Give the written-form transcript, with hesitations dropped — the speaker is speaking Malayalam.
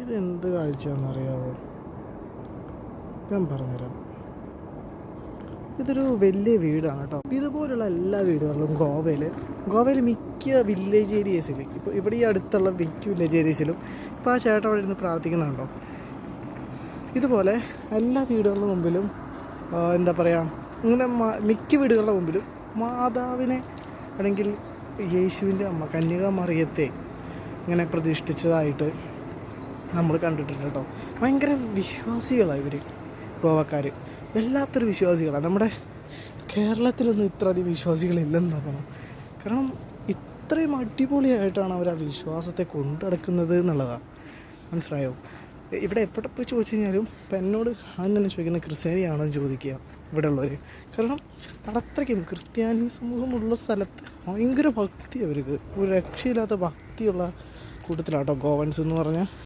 ഇതെന്ത് കാഴ്ചയാണെന്നറിയാവോ? ഞാൻ പറഞ്ഞുതരാം. ഇതൊരു വലിയ വീടാണ് കേട്ടോ. ഇതുപോലുള്ള എല്ലാ വീടുകളിലും ഗോവയിൽ മിക്ക വില്ലേജ് ഏരിയസിൽ, ഇപ്പോൾ ഇവിടെ ഈ അടുത്തുള്ള മിക്ക വില്ലേജ് ഏരിയസിലും ഇപ്പോൾ ആ ചേട്ടൻ അവിടെ ഇരുന്ന് പ്രാർത്ഥിക്കുന്നുണ്ടോ, ഇതുപോലെ എല്ലാ വീടുകളുടെ മുമ്പിലും എന്താ പറയുക, ഇങ്ങനെ മിക്ക വീടുകളുടെ മുമ്പിലും മാതാവിനെ അല്ലെങ്കിൽ യേശുവിൻ്റെ അമ്മ കന്യകാമറിയത്തെ ഇങ്ങനെ പ്രതിഷ്ഠിച്ചതായിട്ട് നമ്മൾ കണ്ടിട്ടുണ്ട് കേട്ടോ. ഭയങ്കര വിശ്വാസികളാണ് ഇവർ, ഗോവക്കാർ. വല്ലാത്തൊരു വിശ്വാസികളാണ്. നമ്മുടെ കേരളത്തിലൊന്നും ഇത്രയധികം വിശ്വാസികളില്ലെന്ന് തോന്നണം. കാരണം ഇത്രയും അടിപൊളിയായിട്ടാണ് അവർ ആ വിശ്വാസത്തെ കൊണ്ടുനടക്കുന്നത് എന്നുള്ളതാണ്. മനസ്സിലായോ? ഇവിടെ എപ്പോഴും പോയി ചോദിച്ചു കഴിഞ്ഞാലും ഇപ്പം എന്നോട് ആദ്യം തന്നെ ചോദിക്കുന്നത് ക്രിസ്ത്യാനിയാണോ എന്ന് ചോദിക്കുക ഇവിടെ ഉള്ളവർ. കാരണം അത്രയ്ക്കും ക്രിസ്ത്യാനി സമൂഹമുള്ള സ്ഥലത്ത് ഭയങ്കര ഭക്തി അവർക്ക്, ഒരു രക്ഷയില്ലാത്ത ഭക്തിയുള്ള കൂട്ടത്തിലാട്ടോ ഗോവൻസ് എന്ന് പറഞ്ഞാൽ.